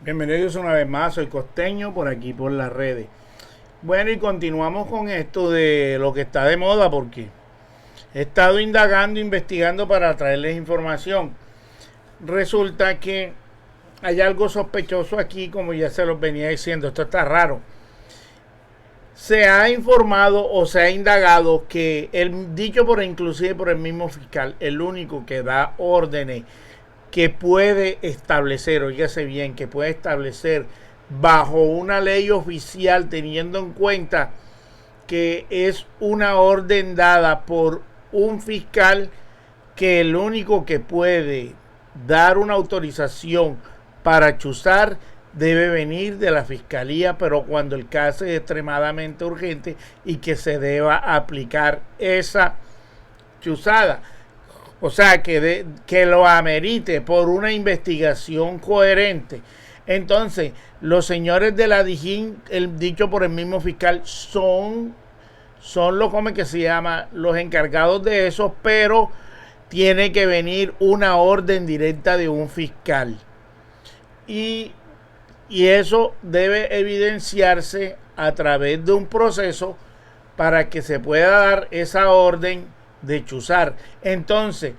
Bienvenidos una vez más, soy Costeño por aquí por las redes. Bueno, y continuamos con esto de lo que está de moda porque he estado indagando, investigando para traerles información. Resulta que hay algo sospechoso aquí, como ya se los venía diciendo, esto está raro. Se ha informado o se ha indagado que dicho por inclusive por el mismo fiscal, el único que da órdenes, que puede establecer, oígase bien, que puede establecer bajo una ley oficial, teniendo en cuenta que es una orden dada por un fiscal, que el único que puede dar una autorización para chuzar debe venir de la fiscalía, pero cuando el caso es extremadamente urgente y que se deba aplicar esa chuzada. O sea, que lo amerite por una investigación coherente. Entonces, los señores de la DIJÍN, dicho por el mismo fiscal, son los, como que se llama, los encargados de eso, pero tiene que venir una orden directa de un fiscal. Y eso debe evidenciarse a través de un proceso para que se pueda dar esa orden de chuzar. Entonces,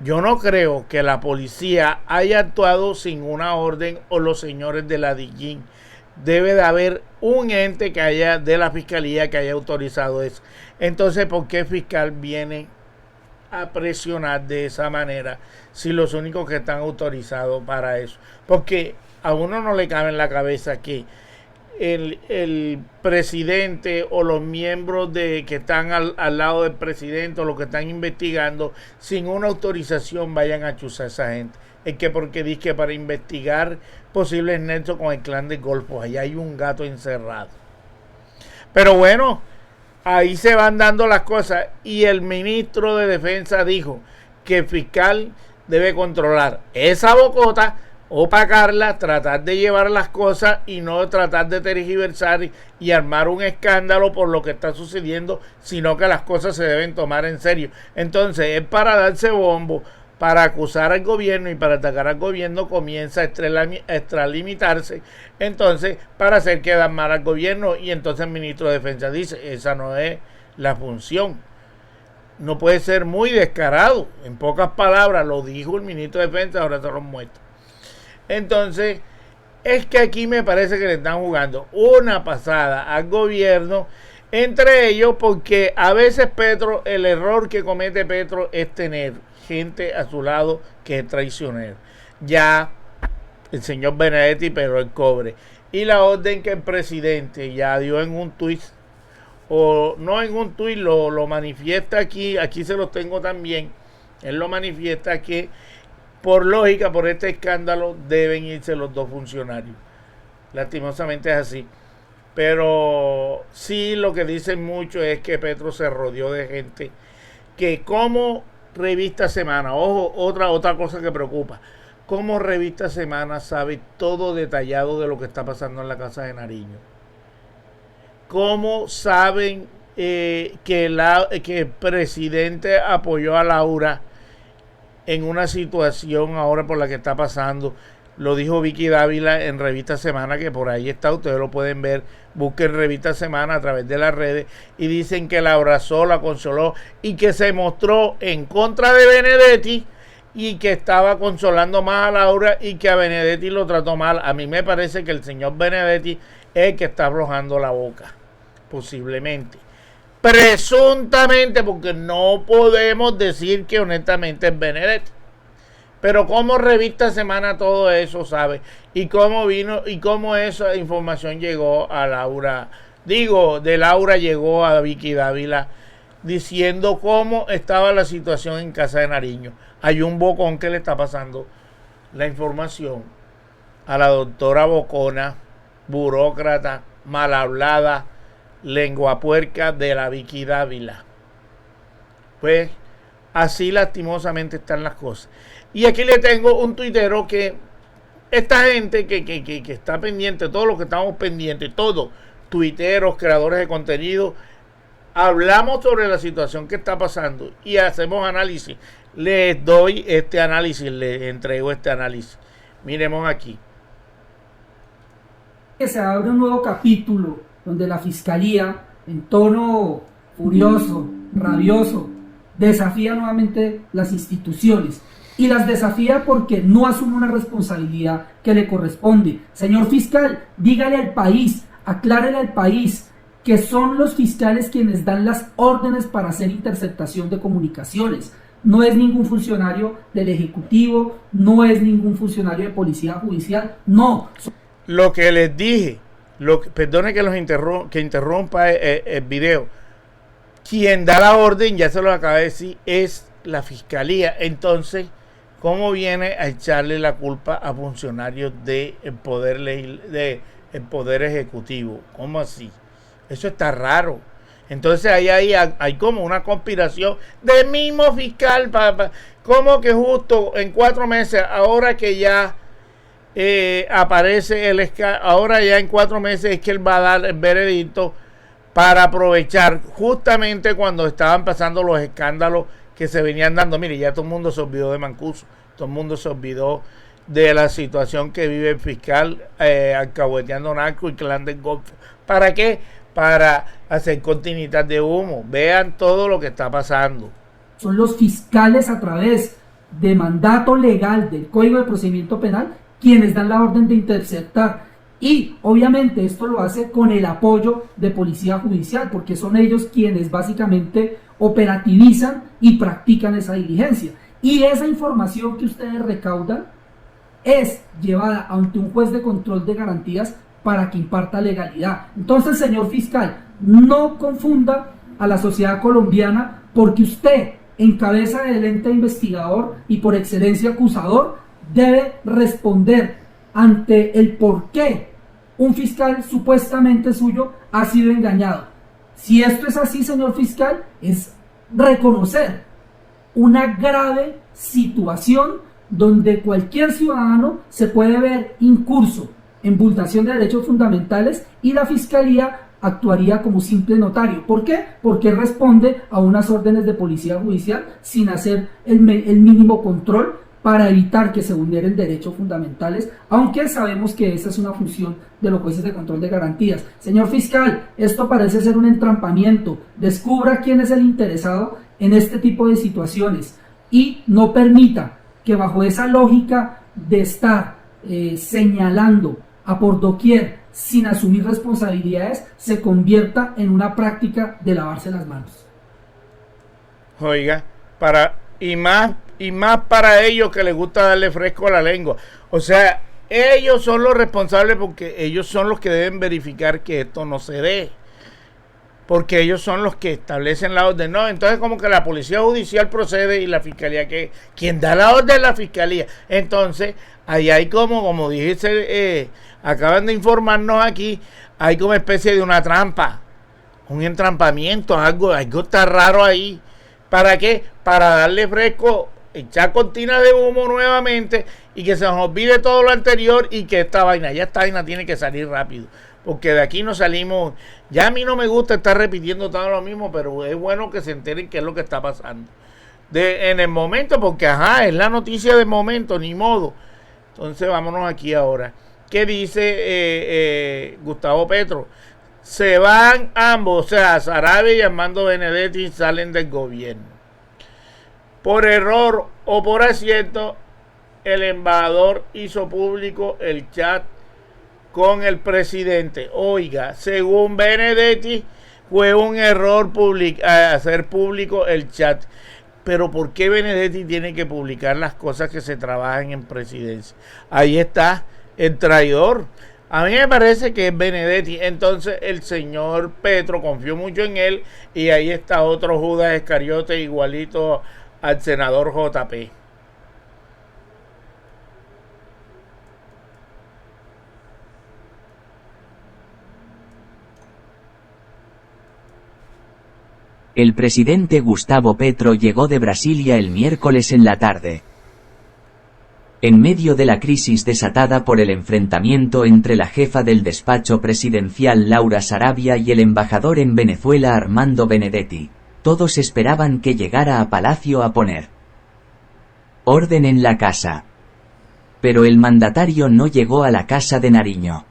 yo no creo que la policía haya actuado sin una orden o los señores de la DIJÍN. Debe de haber un ente que haya de la fiscalía que haya autorizado eso. Entonces, ¿por qué el fiscal viene a presionar de esa manera si los únicos que están autorizados para eso? Porque a uno no le cabe en la cabeza que el presidente o los miembros que están al lado del presidente o los que están investigando sin una autorización vayan a chuzar a esa gente. Es que porque dice que para investigar posibles nexos con el clan del Golfo, allá hay un gato encerrado. Pero bueno, ahí se van dando las cosas y el ministro de Defensa dijo que el fiscal debe controlar esa bocota, opacarla, tratar de llevar las cosas y no tratar de tergiversar y armar un escándalo por lo que está sucediendo, sino que las cosas se deben tomar en serio. Entonces, es para darse bombo, para acusar al gobierno y para atacar al gobierno, comienza a extralimitarse, entonces para hacer quedar mal al gobierno, y entonces el ministro de Defensa dice, esa no es la función. No puede ser muy descarado, en pocas palabras, lo dijo el ministro de Defensa, ahora se lo muestro. Entonces, es que aquí me parece que le están jugando una pasada al gobierno, entre ellos porque a veces Petro, el error que comete Petro es tener gente a su lado que es traicionero. Ya el señor Benedetti, pero el cobre. Y la orden que el presidente ya dio en un tuit, o no en un tuit, lo manifiesta aquí se los tengo también, él lo manifiesta que por lógica, por este escándalo, deben irse los dos funcionarios. Lastimosamente es así. Pero sí, lo que dicen mucho es que Petro se rodeó de gente que, como Revista Semana, ojo, otra cosa que preocupa, como Revista Semana sabe todo detallado de lo que está pasando en la casa de Nariño. Cómo saben que el presidente apoyó a Laura en una situación ahora por la que está pasando. Lo dijo Vicky Dávila en Revista Semana, que por ahí está, ustedes lo pueden ver, busquen Revista Semana a través de las redes, y dicen que la abrazó, la consoló, y que se mostró en contra de Benedetti, y que estaba consolando más a Laura, y que a Benedetti lo trató mal. A mí me parece que el señor Benedetti es el que está aflojando la boca, posiblemente. Presuntamente, porque no podemos decir que honestamente es Benedetti. Pero como Revista Semana todo eso sabe, y cómo vino y cómo esa información llegó a Laura, de Laura llegó a Vicky Dávila, diciendo cómo estaba la situación en casa de Nariño. Hay un bocón que le está pasando la información a la doctora Bocona, burócrata, mal hablada, lengua puerca de la Vicky Dávila. Pues así lastimosamente están las cosas. Y aquí le tengo un tuitero que esta gente que está pendiente, todos los que estamos pendientes, todos, tuiteros, creadores de contenido, hablamos sobre la situación que está pasando y hacemos análisis. Les doy este análisis, les entrego este análisis. Miremos aquí. que se abre un nuevo capítulo donde la Fiscalía, en tono furioso, rabioso, desafía nuevamente las instituciones. Y las desafía porque no asume una responsabilidad que le corresponde. Señor fiscal, dígale al país, aclárele al país que son los fiscales quienes dan las órdenes para hacer interceptación de comunicaciones. No es ningún funcionario del Ejecutivo, no es ningún funcionario de Policía Judicial, no. Lo que les dije, perdone que interrumpa el video, quien da la orden, ya se lo acabo de decir, es la Fiscalía. Entonces, ¿cómo viene a echarle la culpa a funcionarios del poder ejecutivo? ¿Cómo así? Eso está raro. Entonces ahí hay como una conspiración del mismo fiscal. Como que justo en 4 meses, ahora que ya aparece ahora ya en 4 meses es que él va a dar el veredicto para aprovechar justamente cuando estaban pasando los escándalos que se venían dando. Mire, ya todo el mundo se olvidó de Mancuso, todo el mundo se olvidó de la situación que vive el fiscal alcahueteando narco y clan del Golfo. ¿Para qué? Para hacer continuidad de humo. Vean todo lo que está pasando. Son los fiscales a través de mandato legal del Código de Procedimiento Penal quienes dan la orden de interceptar. Y obviamente esto lo hace con el apoyo de Policía Judicial, porque son ellos quienes básicamente operativizan y practican esa diligencia. Y esa información que ustedes recaudan es llevada ante un juez de control de garantías para que imparta legalidad. Entonces, señor fiscal, no confunda a la sociedad colombiana, porque usted, en cabeza del ente investigador y por excelencia acusador, debe responder ante el por qué un fiscal supuestamente suyo ha sido engañado. Si esto es así, señor fiscal, es reconocer una grave situación donde cualquier ciudadano se puede ver incurso en vulneración de derechos fundamentales y la Fiscalía actuaría como simple notario. ¿Por qué? Porque responde a unas órdenes de Policía Judicial sin hacer el mínimo control para evitar que se vulneren derechos fundamentales, aunque sabemos que esa es una función de los jueces de control de garantías. Señor fiscal, esto parece ser un entrampamiento. Descubra quién es el interesado en este tipo de situaciones y no permita que bajo esa lógica de estar señalando a por doquier sin asumir responsabilidades se convierta en una práctica de lavarse las manos. Oiga, y más para ellos que les gusta darle fresco a la lengua. O sea, ellos son los responsables porque ellos son los que deben verificar que esto no se dé. Porque ellos son los que establecen la orden. No, entonces como que la Policía Judicial procede y la Fiscalía, que quien da la orden es la Fiscalía. Entonces, ahí hay como dijiste, acaban de informarnos aquí, hay como especie de una trampa, un entrampamiento, algo está raro ahí. ¿Para qué? Para darle fresco, echar cortina de humo nuevamente y que se nos olvide todo lo anterior y que esta vaina tiene que salir rápido. Porque de aquí no salimos. Ya a mí no me gusta estar repitiendo todo lo mismo, pero es bueno que se enteren qué es lo que está pasando en el momento, porque es la noticia del momento, ni modo. Entonces vámonos aquí ahora. ¿Qué dice Gustavo Petro? Se van ambos, o sea, Sarabia y Armando Benedetti salen del gobierno. Por error o por acierto, el embajador hizo público el chat con el presidente. Oiga, según Benedetti, fue un error hacer público el chat. Pero ¿por qué Benedetti tiene que publicar las cosas que se trabajan en presidencia? Ahí está el traidor. A mí me parece que es Benedetti. Entonces el señor Petro confió mucho en él y ahí está otro Judas Iscariote igualito al senador JP. El presidente Gustavo Petro llegó de Brasilia el miércoles en la tarde. En medio de la crisis desatada por el enfrentamiento entre la jefa del despacho presidencial Laura Sarabia y el embajador en Venezuela Armando Benedetti, todos esperaban que llegara a Palacio a poner orden en la casa. Pero el mandatario no llegó a la Casa de Nariño.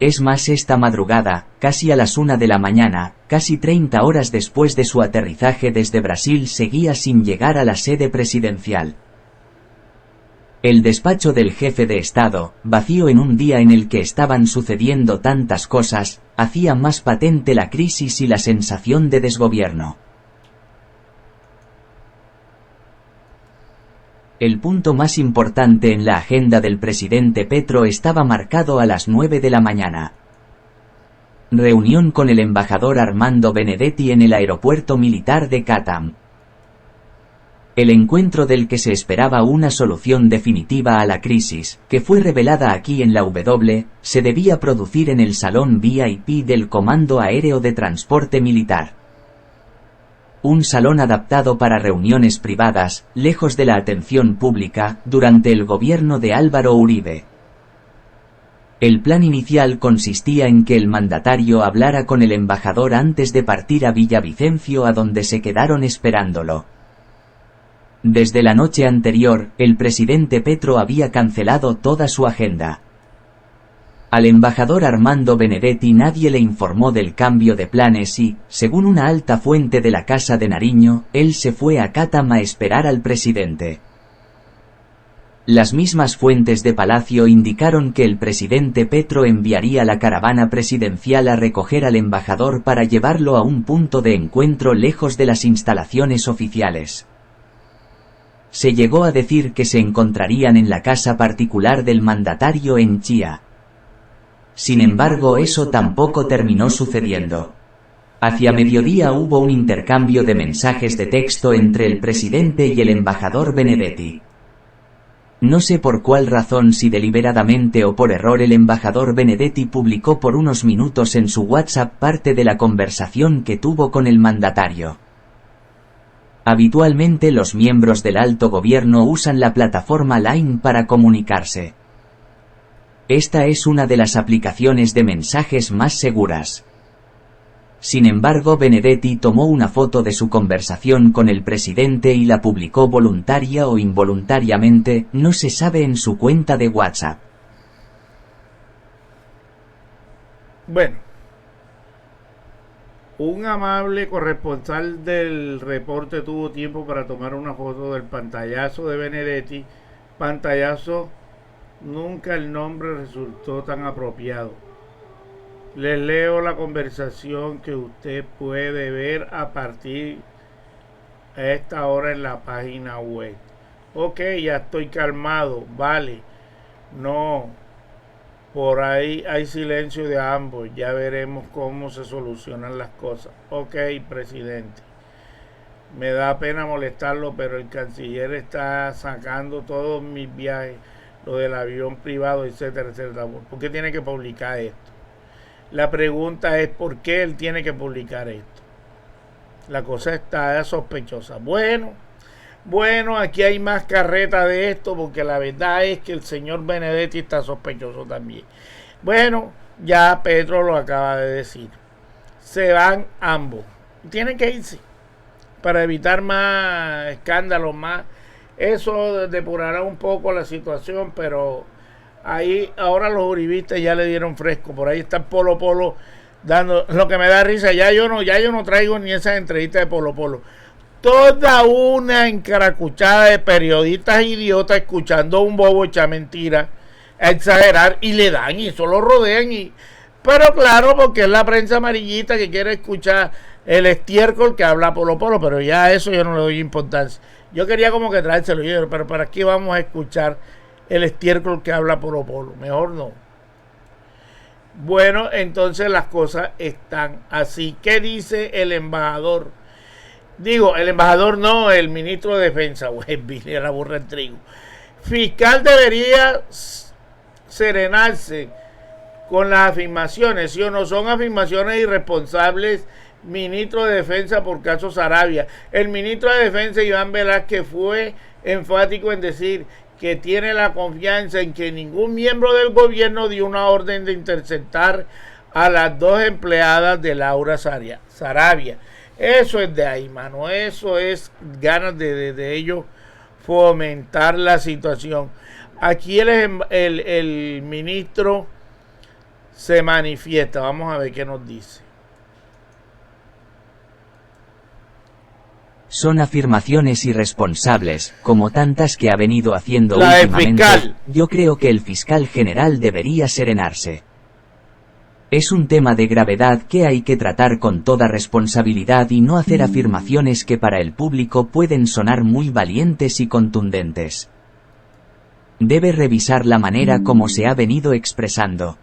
Es más, esta madrugada, casi a las 1 de la mañana, casi 30 horas después de su aterrizaje desde Brasil, seguía sin llegar a la sede presidencial. El despacho del jefe de Estado, vacío en un día en el que estaban sucediendo tantas cosas, hacía más patente la crisis y la sensación de desgobierno. El punto más importante en la agenda del presidente Petro estaba marcado a las 9 de la mañana. Reunión con el embajador Armando Benedetti en el aeropuerto militar de Catam. El encuentro del que se esperaba una solución definitiva a la crisis, que fue revelada aquí en la se debía producir en el salón VIP del Comando Aéreo de Transporte Militar. Un salón adaptado para reuniones privadas, lejos de la atención pública, durante el gobierno de Álvaro Uribe. El plan inicial consistía en que el mandatario hablara con el embajador antes de partir a Villavicencio, a donde se quedaron esperándolo. Desde la noche anterior, el presidente Petro había cancelado toda su agenda. Al embajador Armando Benedetti nadie le informó del cambio de planes y, según una alta fuente de la Casa de Nariño, él se fue a Catam a esperar al presidente. Las mismas fuentes de Palacio indicaron que el presidente Petro enviaría la caravana presidencial a recoger al embajador para llevarlo a un punto de encuentro lejos de las instalaciones oficiales. Se llegó a decir que se encontrarían en la casa particular del mandatario en Chía. Sin embargo, eso tampoco terminó sucediendo. Hacia mediodía hubo un intercambio de mensajes de texto entre el presidente y el embajador Benedetti. No sé por cuál razón, si deliberadamente o por error, el embajador Benedetti publicó por unos minutos en su WhatsApp parte de la conversación que tuvo con el mandatario. Habitualmente los miembros del alto gobierno usan la plataforma Line para comunicarse. Esta es una de las aplicaciones de mensajes más seguras. Sin embargo, Benedetti tomó una foto de su conversación con el presidente y la publicó voluntaria o involuntariamente, no se sabe, en su cuenta de WhatsApp. Bueno, un amable corresponsal del reporte tuvo tiempo para tomar una foto del pantallazo de Benedetti. Pantallazo, nunca el nombre resultó tan apropiado. Les leo la conversación que usted puede ver a partir de esta hora en la página web. Ok, ya estoy calmado, vale. No, por ahí hay silencio de ambos. Ya veremos cómo se solucionan las cosas. Ok, presidente. Me da pena molestarlo, pero el canciller está sacando todos mis viajes, lo del avión privado, etcétera, etcétera. ¿Por qué tiene que publicar esto? La pregunta es ¿por qué él tiene que publicar esto? La cosa está sospechosa. Bueno, aquí hay más carreta de esto, porque la verdad es que el señor Benedetti está sospechoso también. Bueno, ya Petro lo acaba de decir. Se van ambos. Tienen que irse para evitar más escándalos, más. Eso depurará un poco la situación, pero ahí ahora los uribistas ya le dieron fresco. Por ahí está el Polo dando, lo que me da risa. Ya yo no traigo ni esas entrevistas de Polo. Toda una encaracuchada de periodistas idiotas escuchando a un bobo echar mentira, a exagerar, y le dan, y eso lo rodean. Pero claro, porque es la prensa amarillita que quiere escuchar el estiércol que habla Polo, pero ya eso yo no le doy importancia. Yo quería como que traérselo, pero ¿para qué vamos a escuchar el estiércol que habla Polo? Mejor no. Bueno, entonces las cosas están así. ¿Qué dice el embajador? Digo, el embajador no, el ministro de Defensa. Vine la burra en trigo. Fiscal debería serenarse con las afirmaciones, ¿sí o no? Son afirmaciones irresponsables. Ministro de Defensa por caso Saravia. El ministro de Defensa, Iván Velázquez, fue enfático en decir que tiene la confianza en que ningún miembro del gobierno dio una orden de interceptar a las dos empleadas de Laura Saravia. Eso es de ahí, mano. Eso es ganas de ellos fomentar la situación. Aquí el ministro se manifiesta. Vamos a ver qué nos dice. Son afirmaciones irresponsables, como tantas que ha venido haciendo La del últimamente. fiscal. Yo creo que el fiscal general debería serenarse. Es un tema de gravedad que hay que tratar con toda responsabilidad y no hacer afirmaciones que para el público pueden sonar muy valientes y contundentes. Debe revisar la manera como se ha venido expresando.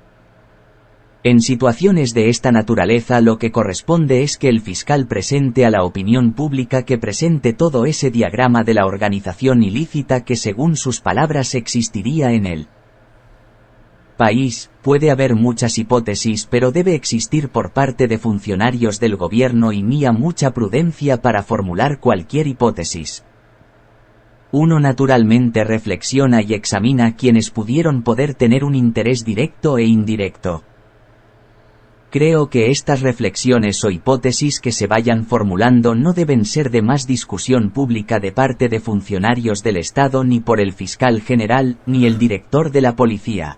En situaciones de esta naturaleza lo que corresponde es que el fiscal presente a la opinión pública que presente todo ese diagrama de la organización ilícita que según sus palabras existiría en el país. Puede haber muchas hipótesis, pero debe existir por parte de funcionarios del gobierno y mía mucha prudencia para formular cualquier hipótesis. Uno naturalmente reflexiona y examina quienes pudieron poder tener un interés directo e indirecto. Creo que estas reflexiones o hipótesis que se vayan formulando no deben ser de más discusión pública de parte de funcionarios del Estado ni por el fiscal general, ni el director de la policía.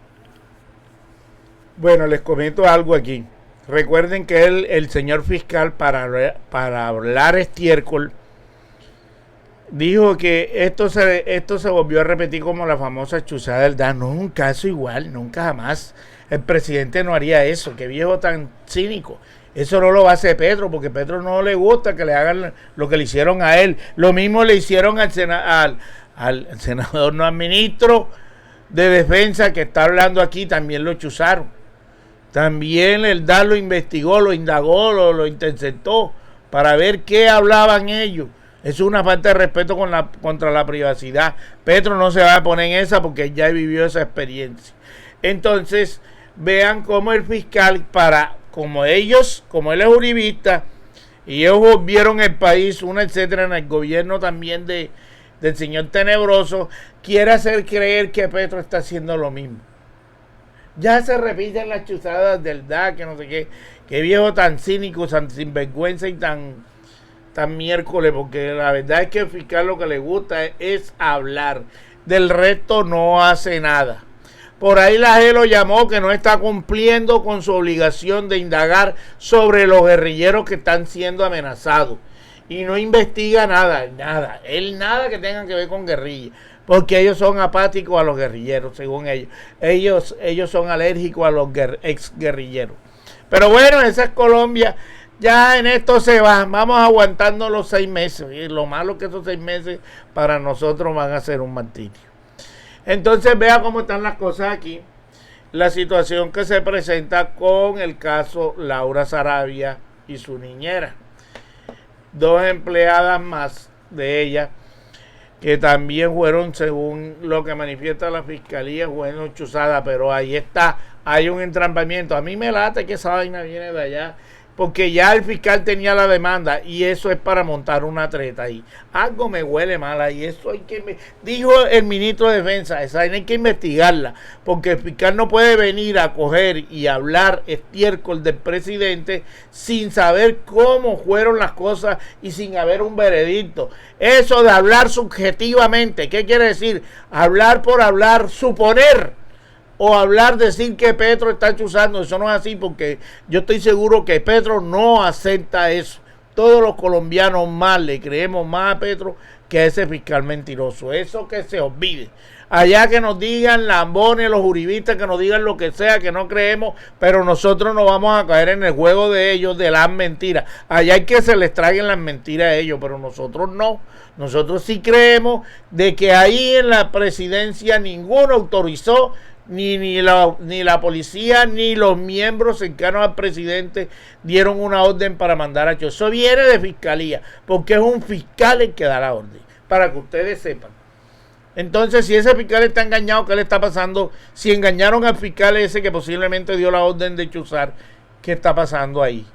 Bueno, les comento algo aquí. Recuerden que el señor fiscal para hablar estiércol dijo que esto se volvió a repetir como la famosa chuzada del DAS. No es un caso igual, nunca jamás. El presidente no haría eso. Qué viejo tan cínico. Eso no lo va a hacer Petro, porque a Petro no le gusta que le hagan lo que le hicieron a él. Lo mismo le hicieron al senador, no al ministro de Defensa que está hablando aquí, también lo chuzaron. También el DAS lo investigó, lo indagó, lo interceptó para ver qué hablaban ellos. Eso es una falta de respeto contra la privacidad. Petro no se va a poner en esa porque ya vivió esa experiencia. Entonces, vean cómo el fiscal, como él es uribista, y ellos volvieron el país, etcétera, en el gobierno también del señor Tenebroso, quiere hacer creer que Petro está haciendo lo mismo. Ya se repiten las chuzadas del DAS, que no sé qué viejo tan cínico, tan sinvergüenza y tan miércoles, porque la verdad es que el fiscal lo que le gusta es hablar, del resto no hace nada. Por ahí la G lo llamó que no está cumpliendo con su obligación de indagar sobre los guerrilleros que están siendo amenazados. Y no investiga nada. Él nada que tenga que ver con guerrilla. Porque ellos son apáticos a los guerrilleros, según ellos. Ellos son alérgicos a los ex guerrilleros. Pero bueno, esa es Colombia. Ya en esto se va. Vamos aguantando los 6 meses. Y lo malo que esos 6 meses para nosotros van a ser un martirio. Entonces vea cómo están las cosas aquí. La situación que se presenta con el caso Laura Sarabia y su niñera. 2 empleadas más de ella que también fueron, según lo que manifiesta la fiscalía, fueron chuzadas, pero ahí está, hay un entrampamiento. A mí me late que esa vaina viene de allá, porque ya el fiscal tenía la demanda y eso es para montar una treta ahí. Algo me huele mal ahí, eso hay que... Dijo el ministro de Defensa, esa hay que investigarla, porque el fiscal no puede venir a coger y hablar estiércol del presidente sin saber cómo fueron las cosas y sin haber un veredicto. Eso de hablar subjetivamente, ¿qué quiere decir? Hablar por hablar, suponer. O hablar, decir que Petro está chuzando, eso no es así, porque yo estoy seguro que Petro no acepta eso. Todos los colombianos más le creemos más a Petro que a ese fiscal mentiroso. Eso que se olvide. Allá que nos digan lambones, los uribistas, que nos digan lo que sea, que no creemos, pero nosotros no vamos a caer en el juego de ellos, de las mentiras. Allá hay que se les traigan las mentiras a ellos, pero nosotros no. Nosotros sí creemos de que ahí en la presidencia ninguno autorizó, ni la policía ni los miembros cercanos al presidente dieron una orden para mandar a Cho. Eso viene de fiscalía, porque es un fiscal el que da la orden, para que ustedes sepan. Entonces, si ese fiscal está engañado, ¿qué le está pasando? Si engañaron al fiscal ese que posiblemente dio la orden de chuzar, ¿qué está pasando ahí?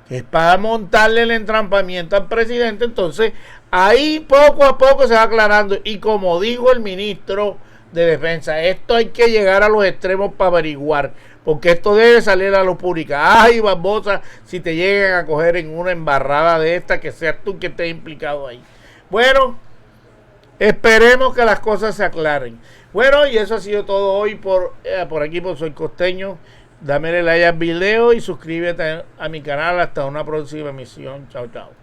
Que es para montarle el entrampamiento al presidente. Entonces, ahí poco a poco se va aclarando. Y como dijo el ministro de Defensa, esto hay que llegar a los extremos para averiguar, porque esto debe salir a lo público. Ay, Barbosa, si te llegan a coger en una embarrada de esta, que seas tú que estés implicado ahí. Bueno, esperemos que las cosas se aclaren. Bueno, y eso ha sido todo hoy por aquí, por Soy Costeño. Dame like al video y suscríbete a mi canal. Hasta una próxima emisión. Chao, chao.